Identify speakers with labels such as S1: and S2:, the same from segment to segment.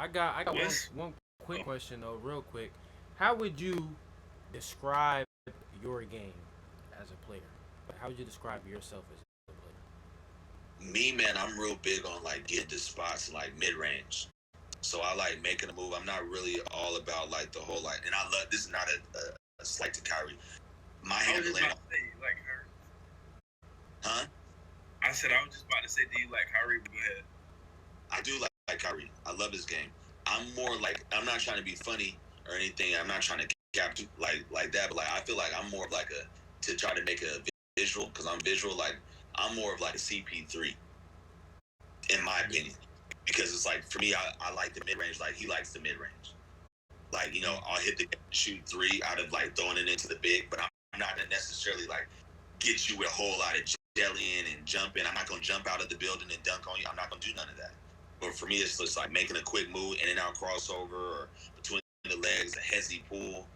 S1: I got
S2: What's
S1: one quick
S2: oh,
S1: question though, real quick. How would you describe your game as a player? Like, how would you describe yourself as a
S3: Me, man, I'm real big on like getting to spots like mid range. So I like making a move. I'm not really all about like the whole like, and I love this is not a slight to Kyrie. My
S2: I was just
S3: handling,
S2: about to say, you like her.
S3: huh?
S2: I said I was just about to say, do you like Kyrie? Go ahead.
S3: I do like Kyrie. I love his game. I'm more like I'm not trying to be funny or anything. I'm not trying to cap like that. But like I feel like I'm more of like a to try to make a visual because I'm visual. Like I'm more of like a CP3 in my opinion because it's like for me I like the mid range. Like he likes the mid range. Like I'll hit the shoot three out of like throwing it into the big, but I'm not gonna necessarily like get you with a whole lot of jellying and jumping. I'm not gonna jump out of the building and dunk on you. I'm not gonna do none of that. But for me, it's just like making a quick move, in and out crossover, or between the legs, a hezzy pull.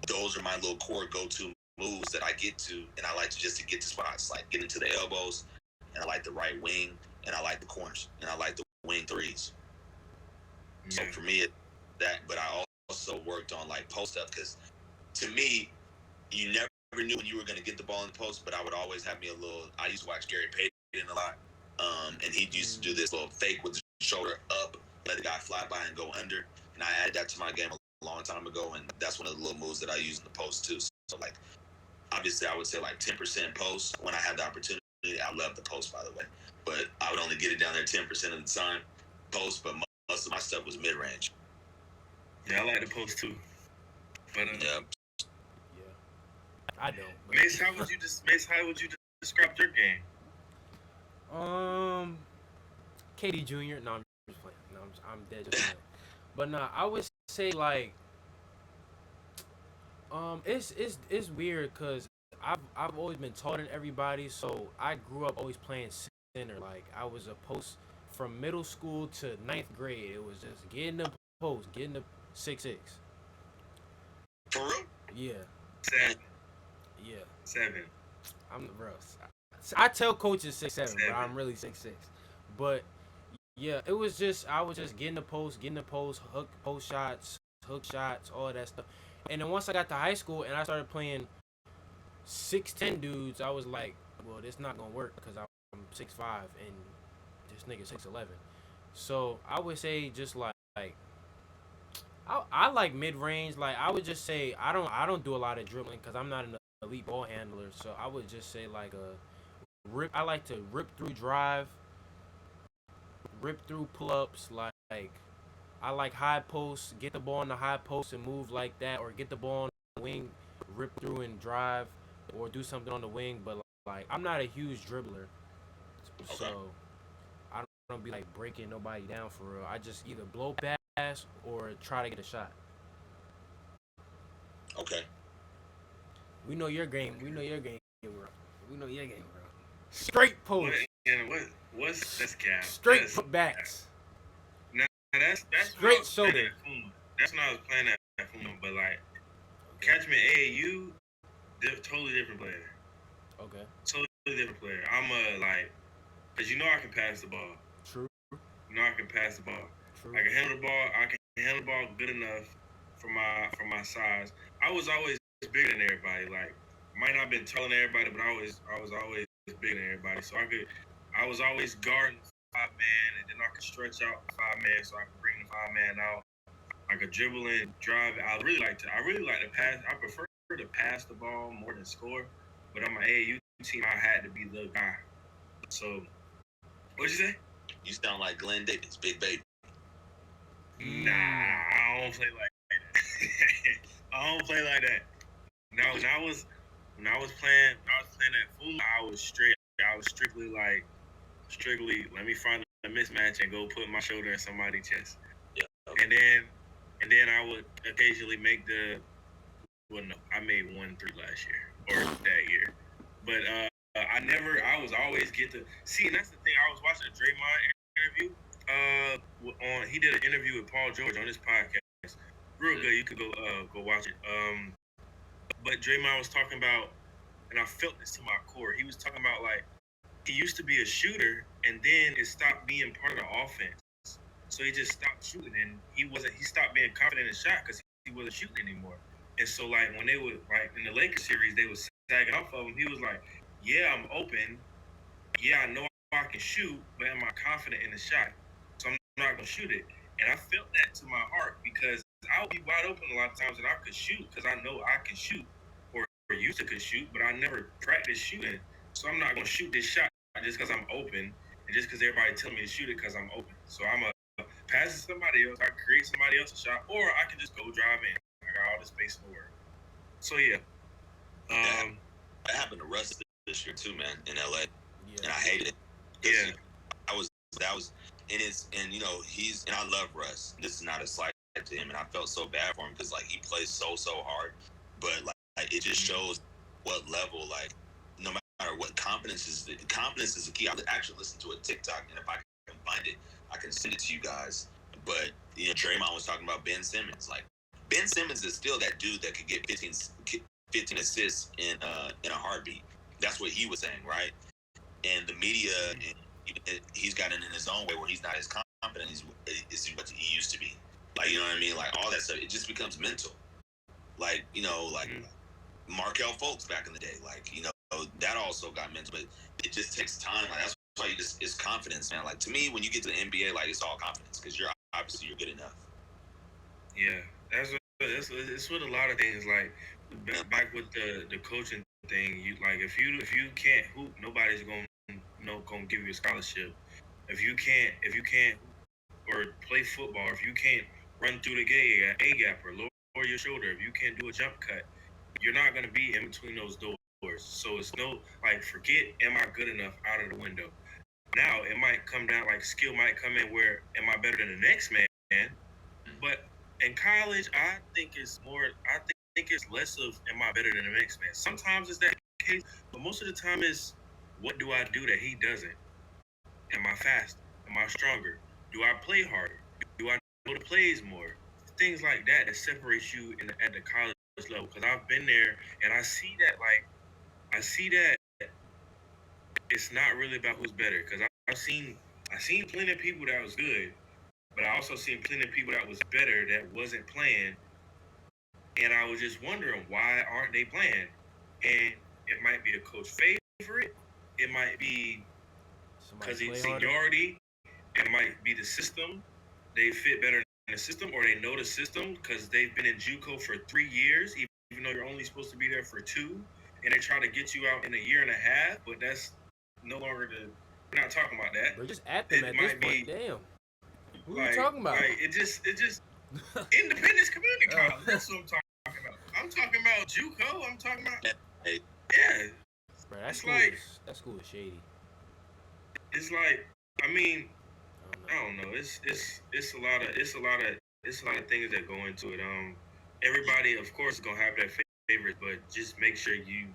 S3: Those are my little core go-to moves that I get to, and I like to just to get to spots, like getting to the elbows, and I like the right wing, and I like the corners, and I like the wing threes. So for me, it's that. But I also worked on like post up because to me, you never knew when you were going to get the ball in the post. But I would always have me a little. I used to watch Gary Payton a lot. And he used to do this little fake with the shoulder up, let the guy fly by and go under. And I added that to my game a long time ago, and that's one of the little moves that I use in the post too. So like, obviously, I would say like 10% post when I have the opportunity. I love the post, by the way, but I would only get it down there 10% of the time post. But most of my stuff was mid range.
S2: Yeah, I like the post too. But
S3: Yeah.
S1: I don't.
S2: Mace, how would you describe your game?
S1: KD Jr. No, I'm just playing. No, I'm dead just playing. But nah, I would say like it's weird because I've always been taller than everybody, so I grew up always playing center. Like I was a post from middle school to ninth grade. It was just getting the post, getting the 6'6".
S3: For real?
S1: Yeah,
S2: 7.
S1: yeah.
S2: 7.
S1: I'm bro. I tell coaches 6'7", but I'm really 6'6". But yeah, it was just I was just getting the post, hook post shots, hook shots, all that stuff. And then once I got to high school and I started playing 6'10" dudes, I was like, well, this not gonna work because I'm 6'5" and this nigga 6'11". So I would say just like I like mid range. Like I would just say I don't do a lot of dribbling because I'm not an elite ball handler. So I would just say like a rip. I like to rip through drive, rip through pull ups. Like I like high posts, get the ball on the high post and move like that, or get the ball on the wing, rip through and drive, or do something on the wing. But like I'm not a huge dribbler, so
S3: Okay.
S1: I don't be like breaking nobody down for real. I just either blow pass or try to get a shot.
S3: Okay.
S1: We know your game. We know your game, bro. We know your game, bro. Straight post.
S2: What's that's cap?
S1: Straight
S2: That's,
S1: putbacks.
S2: Now that's when I
S1: Straight
S2: was playing
S1: shoulder.
S2: at Fuma. That's when I was playing at Fuma. But like catch me AAU, totally different player.
S1: Okay.
S2: Totally different player. I'm a like, cause I can pass the ball.
S1: True.
S2: I can pass the ball.
S1: True.
S2: I can handle the ball. I can handle the ball good enough for my size. I was always bigger than everybody. Like might not have been taller than everybody, but I was always bigger than everybody. So I was always guarding 5-man, and then I could stretch out 5-man, so I could bring the 5-man out. I could dribble and drive. I really like to pass. I prefer to pass the ball more than score. But on my AAU team, I had to be the guy. So, what'd you say?
S3: You sound like Glenn Davis, Big Baby.
S2: Nah, I don't play like that. I don't play like that. Now, when I was playing at Fuma, I was strictly let me find a mismatch and go put my shoulder in somebody's chest.
S3: Yeah. Okay.
S2: And then I would occasionally make I made 1-3 last year or that year. But I was always get to see, and that's the thing. I was watching a Draymond interview. He did an interview with Paul George on his podcast. Real good. You could go watch it. But Draymond was talking about, and I felt this to my core. He was talking about like he used to be a shooter, and then it stopped being part of the offense. So he just stopped shooting, and he stopped being confident in the shot because he wasn't shooting anymore. And so like when they would like in the Lakers series, they was sagging off of him. He was like, "Yeah, I'm open. Yeah, I know I can shoot, but am I confident in the shot? So I'm not gonna shoot it." And I felt that to my heart because I would be wide open a lot of times, and I could shoot because I know I can shoot or used to could shoot, but I never practiced shooting. So I'm not gonna shoot this shot just because I'm open, and just because everybody tell me to shoot it because I'm open. So I'm a pass to somebody else. I create somebody else's shot, or I can just go drive in. I got all the space in the world. So yeah,
S3: that happened to Russ this year too, man, in LA, and I hated it.
S2: Yeah,
S3: that was, and you know and I love Russ. This is not a slight to him, and I felt so bad for him because like he plays so hard, but like it just shows what level like no matter what confidence is the key. I actually listened to a TikTok, and if I can find it, I can send it to you guys. But you know, Draymond was talking about Ben Simmons. Like Ben Simmons is still that dude that could get 15 assists in a heartbeat. That's what he was saying, right? And the media, he's gotten in his own way where he's not as confident as what he used to be. Like, you know what I mean? Like all that stuff, it just becomes mental. Like, you know, like Markelle Fultz back in the day, like, you know, that also got mental, but it just takes time. Like, that's why it's confidence, man. Like to me, when you get to the NBA, like it's all confidence because you're good enough.
S2: Yeah, that's what a lot of things like back with the coaching thing. You like if you can't hoop, nobody's gonna give you a scholarship. If you can't or play football, if you can't run through the A gap or lower your shoulder, if you can't do a jump cut, you're not gonna be in between those doors. So it's no like forget am I good enough out of the window. Now it might come down like skill might come in where am I better than the next man, but in college, I think it's more. I think it's less of am I better than the next man. Sometimes it's that case, but most of the time is what do I do that he doesn't? Am I faster? Am I stronger? Do I play harder? Do I know the plays more? Things like that separates you at the college level. Because I've been there and I see that it's not really about who's better. Because I've seen plenty of people that was good, but I also seen plenty of people that was better that wasn't playing. And I was just wondering why aren't they playing? And it might be a coach favorite. It might be because he's seniority. It might be the system. They fit better in the system, or they know the system because they've been in JUCO for 3 years, even though you're only supposed to be there for 2. And they try to get you out in a year and a half, but that's no longer we're not talking about that.
S1: We're just at them at this point. Damn. Who are you talking about?
S2: Like it just Independence Community College. That's what I'm talking about. I'm talking about JUCO. I'm talking about yeah.
S1: Bro, that school is shady.
S2: It's like I mean, I don't know. It's a lot of things that go into it. Everybody of course is gonna have their favorites, but just make sure you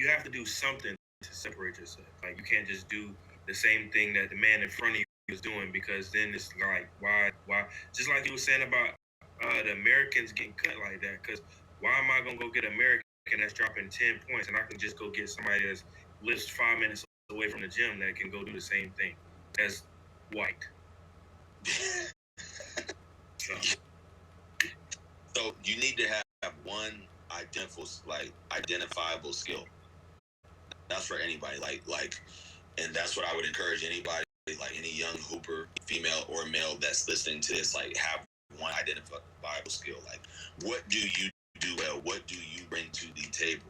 S2: have to do something to separate yourself. Like you can't just do the same thing that the man in front of you is doing because then it's like why just like you were saying about the Americans getting cut like that, because why am I gonna go get an American that's dropping 10 points and I can just go get somebody that lives 5 minutes away from the gym that can go do the same thing as white.
S3: So you need to have one identifiable skill. That's for anybody. Like, and that's what I would encourage anybody, like any young hooper, female or male that's listening to this, like have one identifiable skill. Like, what do you do well? What do you bring to the table?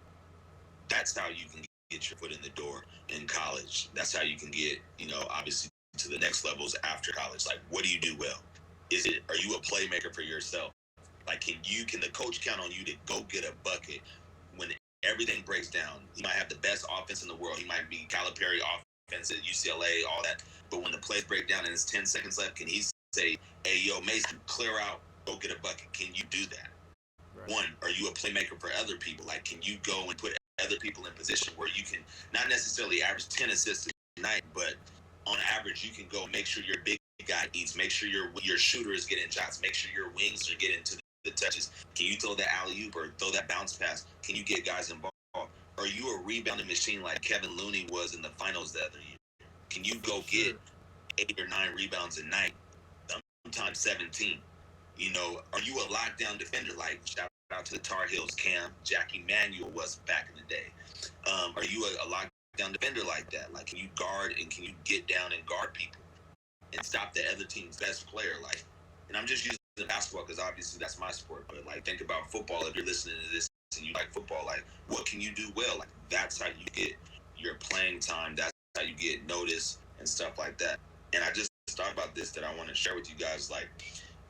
S3: That's how you can get your foot in the door in college. That's how you can get, obviously to the next levels after college. Like, what do you do well? Are you a playmaker for yourself? Like, can the coach count on you to go get a bucket when everything breaks down? He might have the best offense in the world. He might be Calipari offense at UCLA, all that. But when the plays break down and it's 10 seconds left, can he say, hey, yo, Mason, clear out, go get a bucket? Can you do that? Right. One, are you a playmaker for other people? Like, can you go and put other people in position where you can not necessarily average 10 assists a night, but on average, you can go make sure your big guy eats, make sure your shooter is getting shots, make sure your wings are getting to the touches. Can you throw that alley-oop or throw that bounce pass? Can you get guys involved? Are you a rebounding machine like Kevin Looney was in the finals the other year? Can you go get 8 or 9 rebounds a night? sometimes 17. You know, are you a lockdown defender? Like, shout out to the Tar Heels camp, Jackie Manuel was back in the day. Are you a lockdown defender like that? Like, can you guard and can you get down and guard people and stop the other team's best player? Like, and I'm just using basketball because obviously that's my sport. But like, think about football. If you're listening to this and you like football, like, what can you do well? Like, that's how you get your playing time. That's how you get noticed and stuff like that. And I just thought about this that I want to share with you guys. Like,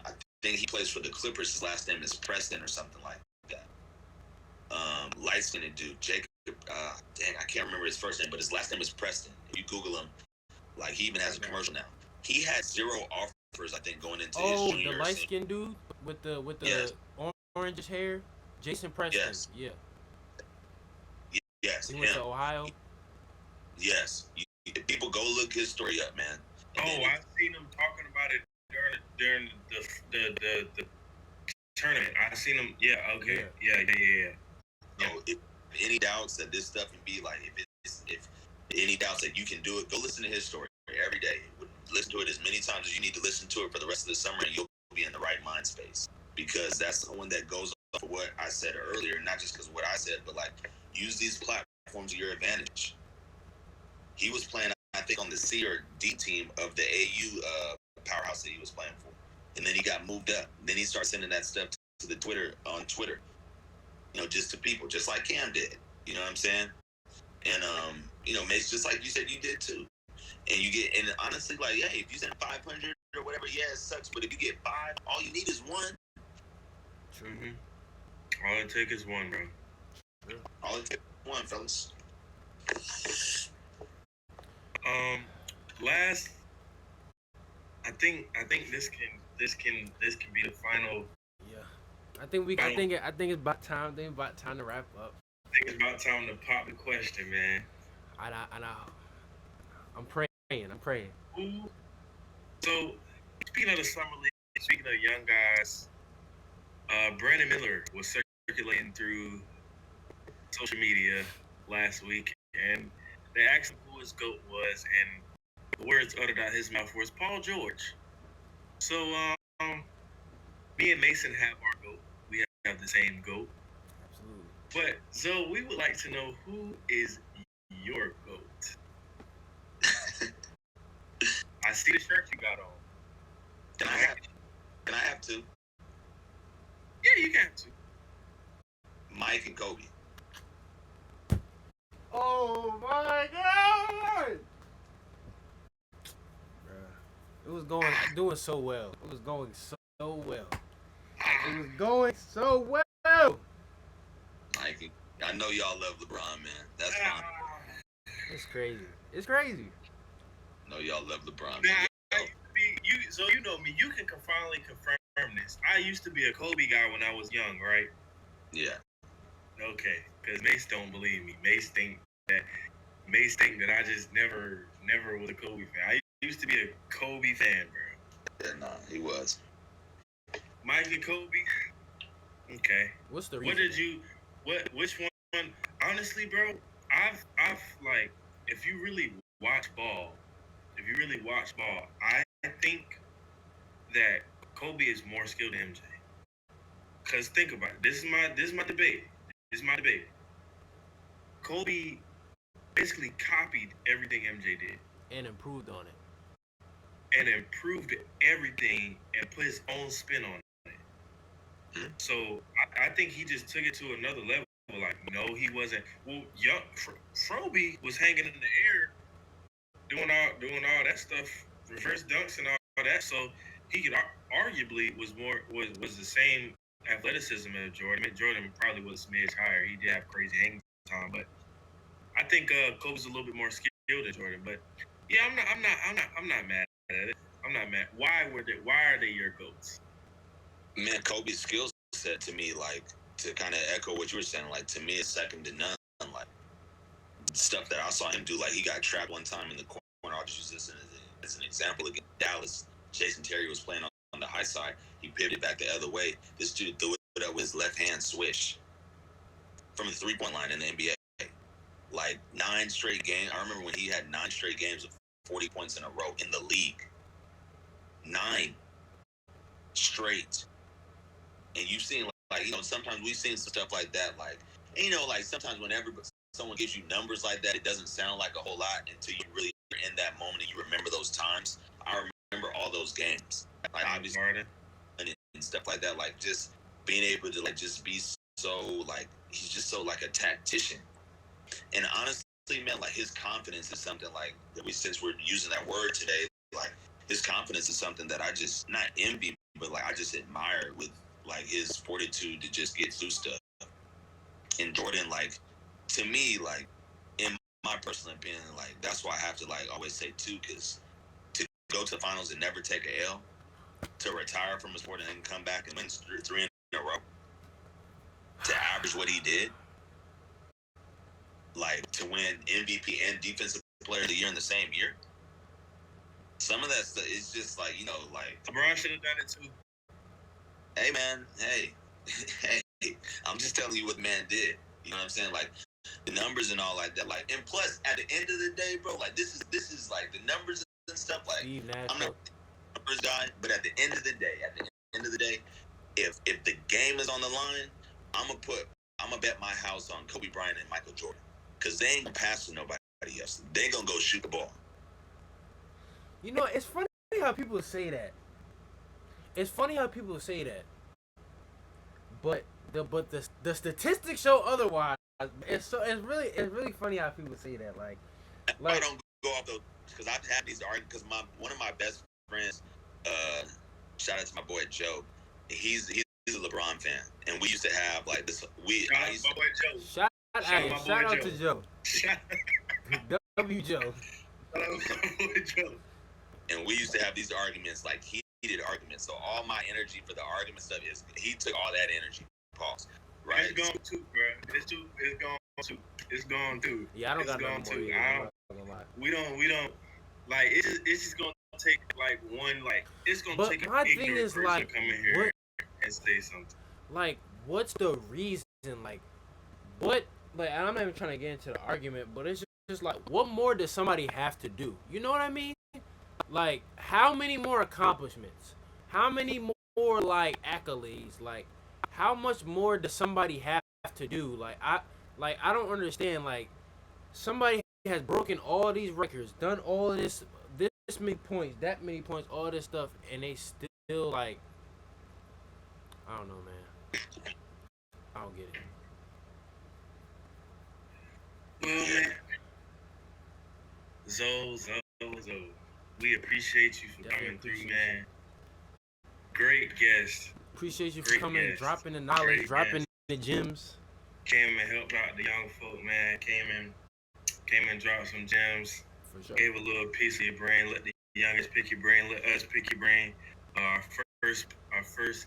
S3: I think he plays for the Clippers. His last name is Preston or something like that. Light-skinned dude, Jacob. Dang, I can't remember his first name, but his last name is Preston. If you Google him, like, he even has a commercial now. He had 0 offers, I think, going into his junior.
S1: Oh, the light-skinned dude with the
S3: yes.
S1: orangish hair, Jason Preston.
S3: Yes.
S1: Yeah.
S3: Yes.
S1: He went to Ohio.
S3: Yes. People go look his story up, man.
S2: And I've seen him talking about it during the tournament. I seen him. Yeah. Okay. Yeah.
S3: So if any doubts that this stuff can be like, if any doubts that you can do it, go listen to his story every day. Listen to it as many times as you need to listen to it for the rest of the summer, and you'll be in the right mind space. Because that's the one that goes off of what I said earlier, not just because of what I said, but like, use these platforms to your advantage. He was playing, I think, on the C or D team of the AU powerhouse that he was playing for. And then he got moved up. Then he started sending that stuff to the Twitter, you know, just to people, just like Cam did. You know what I'm saying? And, you know, Mace, just like you said, you did too. And you get, and honestly, like, hey, if you send 500 or whatever, yeah, it sucks. But if you get 5, all you need is 1.
S1: True.
S2: All it takes is 1, bro.
S1: True.
S3: All it takes is 1, fellas.
S2: Last, I think this can be the final.
S1: Yeah. I think it's about time. I think about time to wrap up.
S2: I think it's about time to pop the question, man.
S1: I'm praying.
S2: Ooh. So, speaking of the summer league, speaking of young guys, Brandon Miller was circulating through social media last week, and they asked him who his GOAT was, and the words uttered out his mouth was Paul George. So, me and Mason have our GOAT. We have the same GOAT.
S1: Absolutely.
S2: But, Zoe, we would like to know, who is your GOAT? I see the shirt you got on.
S3: Can I have 2?
S2: Yeah, you got 2.
S3: Mike and Kobe.
S1: Oh my God! Bruh. It was doing so well. It was going so well.
S3: Mike, I know y'all love LeBron, man. That's fine.
S1: It's crazy.
S3: I know y'all love LeBron.
S2: Now, so you know me. You can finally confirm this. I used to be a Kobe guy when I was young, right?
S3: Yeah.
S2: Okay, because Mace don't believe me. Mace think that I just never was a Kobe fan. I used to be a Kobe fan, bro.
S3: Yeah, nah, he was.
S2: Mike and Kobe. Okay.
S1: What's the reason?
S2: Which one? Honestly, bro, I've like, if you really watch ball, I think that Kobe is more skilled than MJ. Cause think about it. This is my debate. Kobe basically copied everything MJ did
S1: And improved on it.
S2: and improved everything and put his own spin on it. So I think he just took it to another level. Like, no, he wasn't. Well, young Froby was hanging in the air, doing all that stuff, reverse dunks and all that. So he could arguably was the same athleticism as Jordan. I mean, Jordan probably was a smidge higher. He did have crazy hang time, but I think Kobe's a little bit more skilled than Jordan. But yeah, I'm not mad at it. I'm not mad. Why are they your GOATs?
S3: Man, Kobe's skill set to me, like, to kind of echo what you were saying, like, to me, it's second to none. Like, stuff that I saw him do, like, he got trapped one time in the corner. I'll just use this as an example. Against Dallas, Jason Terry was playing on the high side. He pivoted back the other way. This dude threw it up with his left hand swish from the three-point line in the NBA. Like, 9 straight games. I remember when he had 9 straight games of 40 points in a row in the league. 9. straight. And you've seen, like, you know, sometimes we've seen some stuff like that, like, and, you know, like, sometimes whenever someone gives you numbers like that, it doesn't sound like a whole lot until you really are in that moment and you remember those times. I remember all those games, like, obviously, and stuff like that, like, just being able to, like, just be so, like, he's just so, like, a tactician. And honestly, man, like, his confidence is something, like, since we're using that word today, like, his confidence is something that I just, not envy, but, like, I just admire with, like, his fortitude to just get through stuff. And Jordan, like, to me, like, in my personal opinion, like, that's why I have to, like, always say, too, because to go to the finals and never take a L, to retire from a sport and then come back and win 3 in a row, to average what he did, like, to win MVP and Defensive Player of the Year in the same year. Some of that stuff is just, like, you know, like,
S2: LeBron should have done it, too.
S3: Hey, man, hey, I'm just telling you what the man did. You know what I'm saying? Like, the numbers and all like that. Like, and plus, at the end of the day, bro, like, this is like the numbers and stuff. Like, I'm not a numbers guy, but at the end of the day, if the game is on the line, I'm gonna bet my house on Kobe Bryant and Michael Jordan, because they ain't gonna pass to nobody else. They ain't gonna go shoot the ball.
S1: You know, it's funny how people say that. But the statistics show otherwise. It's really funny how people say that. Like
S3: I don't go off those, because I've had these arguments. Because one of my best friends, shout out to my boy Joe, he's a LeBron fan, and we used to have like this.
S1: Shout out to Joe. W Joe.
S3: And we used to have these arguments, like heated arguments. So all my energy for the argument stuff is he took all that energy. Pause. Right.
S2: It's gone too, bro. It's gone too.
S1: Yeah, I don't got no more.
S2: We don't like. It's just gonna take like one, like, it's gonna take an ignorant person to come in here and say something.
S1: Like, what's the reason? Like, what? Like, I'm not even trying to get into the argument, but it's just like, what more does somebody have to do? You know what I mean? Like, how many more accomplishments? How many more, like, accolades? Like, how much more does somebody have to do? Like, I don't understand. Like, somebody has broken all these records, done all of this many points, that many points, all this stuff, and they still, like, I don't know, man. I don't get it.
S2: Well, man, Zoe, we appreciate you for coming through, man. Great guest.
S1: Appreciate you for coming, dropping the knowledge, dropping the gems.
S2: Came and helped out the young folk, man. Came and dropped some gems.
S1: For sure.
S2: Gave a little piece of your brain. Let the youngest pick your brain. Let us pick your brain. Our first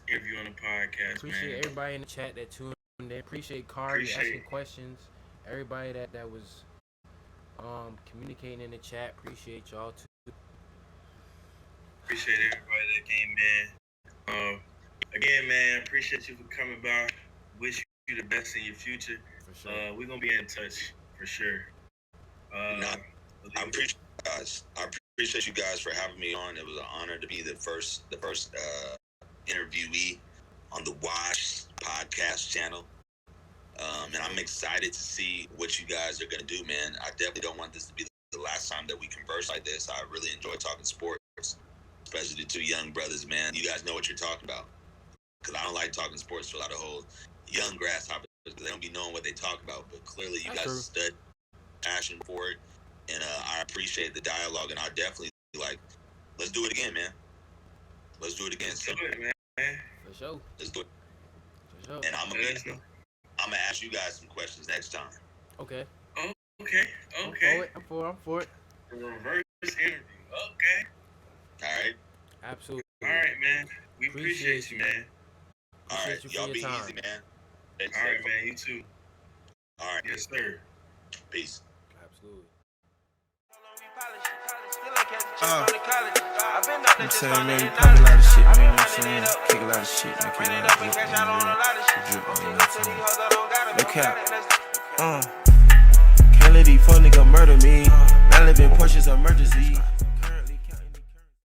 S2: interview on the podcast.
S1: Appreciate everybody in the chat that tuned in. Appreciate Kari asking questions. Everybody that was communicating in the chat. Appreciate y'all too.
S2: Appreciate everybody that came in. Again, man, appreciate you for coming by. Wish you the best in your future.
S3: For sure.
S2: We're gonna be in touch for sure.
S3: I appreciate you guys. I appreciate you guys for having me on. It was an honor to be the first interviewee on the WashedPlayersPodcast channel. And I'm excited to see what you guys are gonna do, man. I definitely don't want this to be the last time that we converse like this. I really enjoy talking sports, especially the two young brothers, man. You guys know what you're talking about. Because I don't like talking sports without a whole young grasshoppers, because they don't be knowing what they talk about. But clearly you guys stood passion for it. And I appreciate the dialogue. And I definitely, like, let's do it again, man. Let's do it again.
S2: Let's do it, man.
S1: For sure.
S3: Let's do it.
S1: For sure.
S3: And I'm gonna ask you guys some questions next time.
S1: Okay.
S2: Oh, okay.
S1: I'm for it.
S2: A reverse interview. Okay.
S3: All right.
S1: Absolutely.
S2: All right, man. We appreciate you, man.
S3: All right. Y'all be easy, man.
S2: All right, man. You too.
S3: All right.
S2: Yes, sir.
S3: Peace.
S1: Absolutely.
S4: I'm saying, man, we pop a lot of shit, man, you know what I'm saying? Kick a lot of shit, man, kick a lot of drip, you know what I'm saying? No cap. Can't let these fuck niggas murder me. Not living Porsche's emergency.